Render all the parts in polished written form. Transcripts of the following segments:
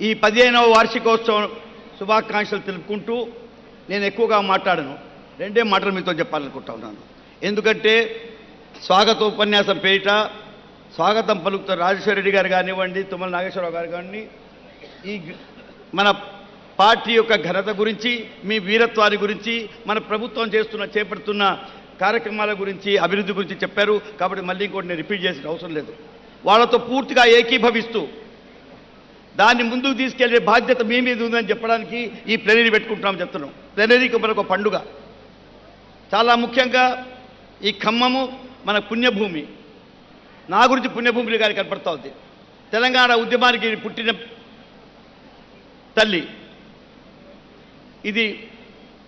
ఈ 15వ వార్షికోత్సవం శుభాకాంక్షలు తెలుపుకుంటూ నేను ఎక్కువగా మాట్లాడను, రెండే మాటలు మీతో చెప్పాలనుకుంటా ఉన్నాను. ఎందుకంటే స్వాగత ఉపన్యాసం పేరిట స్వాగతం పలుకుతున్న రాజేశ్వర రెడ్డి గారు కానివ్వండి, తుమ్మల నాగేశ్వరరావు గారు కానీ ఈ మన పార్టీ యొక్క ఘనత గురించి, మీ వీరత్వాన్ని గురించి, మన ప్రభుత్వం చేపడుతున్న కార్యక్రమాల గురించి, అభివృద్ధి గురించి చెప్పారు. కాబట్టి మళ్ళీ ఇంకోటి నేను రిపీట్ చేసిన అవసరం లేదు. వాళ్ళతో పూర్తిగా ఏకీభవిస్తూ దాన్ని ముందుకు తీసుకెళ్లే బాధ్యత మీ మీద ఉందని చెప్పడానికి ఈ ప్లెనరీ పెట్టుకుంటున్నాం చెప్తున్నాం. ప్లెనరీకి మనకు పండుగ. చాలా ముఖ్యంగా ఈ ఖమ్మము మన పుణ్యభూమి. నా గురించి పుణ్యభూమి గారికి కనపడతా ఉంది. తెలంగాణ ఉద్యమానికి పుట్టిన తల్లి ఇది.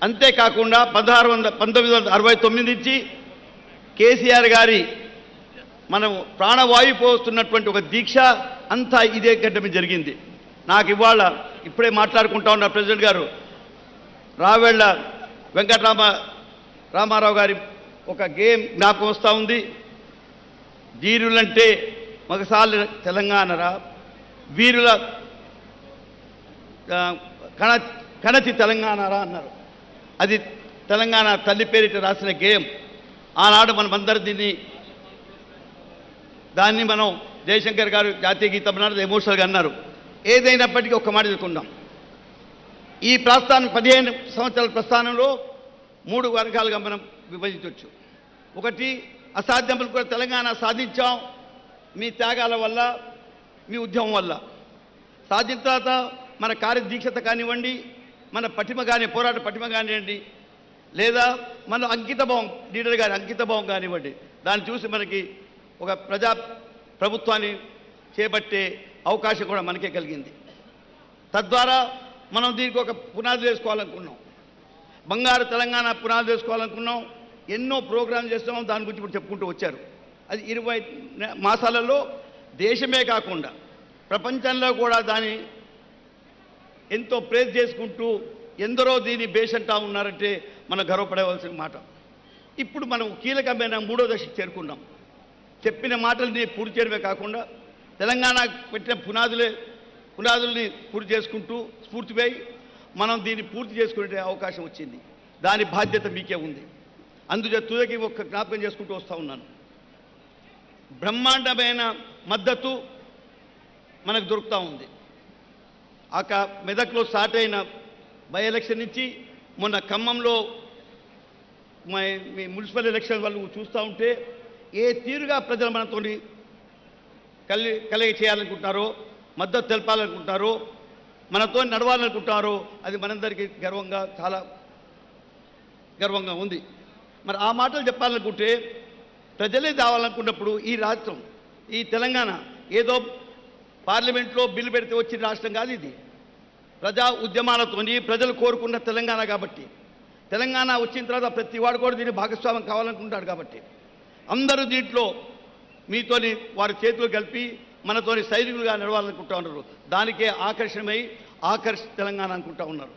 అంతేకాకుండా 1969 నుంచి కేసీఆర్ గారి మనం ప్రాణవాయు పోస్తున్నటువంటి ఒక దీక్ష అంతా ఇదే గడ్డ మీద జరిగింది. నాకు ఇవాళ ఇప్పుడే మాట్లాడుకుంటా ఉన్న ప్రెసిడెంట్ గారు రావేళ్ల రామారావు గారి ఒక గేమ్ జ్ఞాపకం వస్తూ ఉంది. ధీరులంటే మగసాలి తెలంగాణరా, వీరుల కణతి తెలంగాణరా అన్నారు. అది తెలంగాణ తల్లి పేరిట రాసిన గేమ్. ఆనాడు మనమందరూ దాన్ని మనం జయశంకర్ గారు జాతీయ గీతం అన్నారు, ఎమోషనల్గా అన్నారు. ఏదైనప్పటికీ ఒక మాట చెప్పుకుందాం. ఈ ప్రస్థానం 15 సంవత్సరాల ప్రస్థానంలో 3 వర్గాలుగా మనం విభజించవచ్చు. ఒకటి, అసాధ్యములు కూడా తెలంగాణ సాధించాం మీ త్యాగాల వల్ల, మీ ఉద్యమం వల్ల. సాధించిన తర్వాత మన కార్యదీక్షత కానివ్వండి, మన పటిమ కానీ, పోరాట పటిమ కానివ్వండి, లేదా మన అంకితభావం, లీడర్ గారి అంకితభావం కానివ్వండి, దాన్ని చూసి మనకి ఒక ప్రభుత్వాన్ని చేపట్టే అవకాశం కూడా మనకే కలిగింది. తద్వారా మనం దీనికి ఒక పునాది వేసుకోవాలనుకున్నాం. బంగారు తెలంగాణ పునాది వేసుకోవాలనుకున్నాం. ఎన్నో ప్రోగ్రాంలు చేస్తున్నాం. దాని గురించి ఇప్పుడు చెప్పుకుంటూ వచ్చారు. అది 20 మాసాలలో దేశమే కాకుండా ప్రపంచంలో కూడా దాన్ని ఎంతో ప్రేజ్ చేసుకుంటూ ఎందరో దీన్ని బేషంటా ఉన్నారంటే మనం గర్వపడవలసిన మాట. ఇప్పుడు మనం కీలకమైన 3వ దశకు చేరుకున్నాం. చెప్పిన మాటల్ని పూర్తి చేయడమే కాకుండా తెలంగాణ పెట్టిన పునాదుల్ని పూర్తి చేసుకుంటూ స్ఫూర్తిపై మనం దీన్ని పూర్తి చేసుకునే అవకాశం వచ్చింది. దాని బాధ్యత మీకే ఉంది. అందుచేత తుదకి ఒక జ్ఞాపకం చేసుకుంటూ వస్తూ ఉన్నాను. బ్రహ్మాండమైన మద్దతు మనకు దొరుకుతూ ఉంది. మెదక్లో స్టార్ట్ అయిన బై ఎలక్షన్ నుంచి మొన్న ఖమ్మంలో మీ మున్సిపల్ ఎలక్షన్ వాళ్ళు చూస్తూ ఉంటే ఏ తీరుగా ప్రజలు మనతో కలిగి చేయాలనుకుంటున్నారో, మద్దతు తెలపాలనుకుంటున్నారో, మనతో నడవాలనుకుంటున్నారో అది మనందరికీ చాలా గర్వంగా ఉంది. మరి ఆ మాటలు చెప్పాలనుకుంటే ప్రజలే కావాలనుకున్నప్పుడు ఈ రాష్ట్రం, ఈ తెలంగాణ ఏదో పార్లమెంట్లో బిల్లు పెడితే వచ్చిన రాష్ట్రం కాదు. ఇది ప్రజా ఉద్యమాలతోని ప్రజలు కోరుకున్న తెలంగాణ. కాబట్టి తెలంగాణ వచ్చిన తర్వాత ప్రతి వాడు కూడా దీన్ని భాగస్వామ్యం కావాలనుకుంటాడు. కాబట్టి అందరూ దీంట్లో మీతోని వారి చేతులు కలిపి మనతోని సైనికులుగా నడవాలనుకుంటా ఉన్నారు. దానికే ఆకర్షణమై తెలంగాణ అనుకుంటా ఉన్నారు.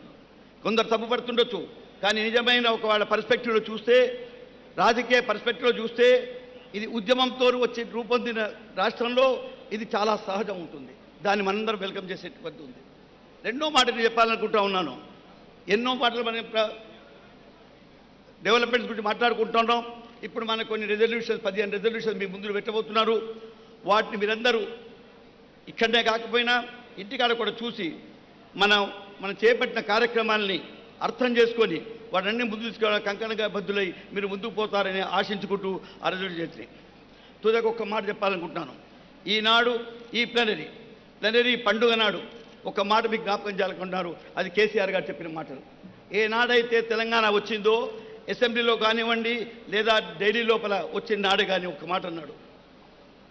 కొందరు తప్పుపడుతుండొచ్చు, కానీ నిజమైన వాళ్ళ పర్స్పెక్టివ్లో చూస్తే, రాజకీయ పర్స్పెక్టివ్లో చూస్తే ఇది ఉద్యమంతో వచ్చి రూపొందిన రాష్ట్రంలో ఇది చాలా సహజం ఉంటుంది. దాన్ని మనందరం వెల్కమ్ చేసేటువంటి ఉంది. రెండో మాట నేను చెప్పాలనుకుంటా ఉన్నాను. ఎన్నో మాటలు మనం డెవలప్మెంట్స్ గురించి మాట్లాడుకుంటున్నాం. ఇప్పుడు మనకు కొన్ని 15 రెజల్యూషన్స్ మీ ముందు పెట్టబోతున్నారు. వాటిని మీరందరూ ఇక్కడనే కాకపోయినా ఇంటికాడ కూడా చూసి మనం చేపట్టిన కార్యక్రమాలని అర్థం చేసుకొని వాటన్ని ముందు తీసుకోవడానికి కంకణంగా బద్దులై మీరు ముందుకు పోతారని ఆశించుకుంటూ ఆ రెజల్యూషన్ చేసి తుదకు ఒక్క మాట చెప్పాలనుకుంటున్నాను. ఈనాడు ఈ ప్లెనరీ పండుగ నాడు ఒక మాట మీకు జ్ఞాపకం చేయాలనుకుంటున్నారు. అది కేసీఆర్ గారు చెప్పిన మాటలు. ఏనాడైతే తెలంగాణ వచ్చిందో అసెంబ్లీలో కానివ్వండి లేదా ఢిల్లీ లోపల వచ్చిన నాడే కానీ ఒక మాట అన్నాడు,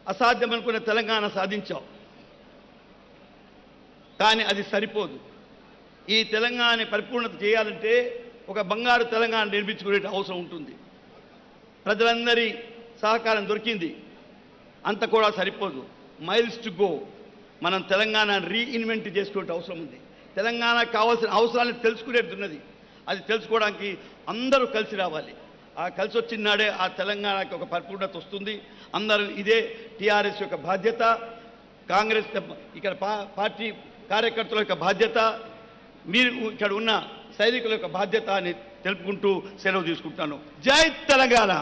అసాధ్యం అనుకున్న తెలంగాణ సాధించాం, కానీ అది సరిపోదు. ఈ తెలంగాణ పరిపూర్ణత చేయాలంటే ఒక బంగారు తెలంగాణ నిర్మించుకునే అవసరం ఉంటుంది. ప్రజలందరి సహకారం దొరికింది, అంత కూడా సరిపోదు. Miles to go. మనం తెలంగాణ రీఇన్వెంట్ చేసుకునే అవసరం ఉంది. తెలంగాణకు కావాల్సిన అవసరాలను తెలుసుకునేది ఉన్నది. అది తెలుసుకోవడానికి అందరూ కలిసి రావాలి. ఆ కలిసి వచ్చిన నాడే ఆ తెలంగాణకి ఒక పరిపూర్ణత వస్తుంది. అందరూ ఇదే టీఆర్ఎస్ యొక్క బాధ్యత. కాంగ్రెస్ ఇక్కడ పార్టీ కార్యకర్తల యొక్క బాధ్యత, మీరు ఇక్కడ ఉన్న సైనికుల యొక్క బాధ్యత అని తెలుపుకుంటూ సెలవు తీసుకుంటాను. జై తెలంగాణ.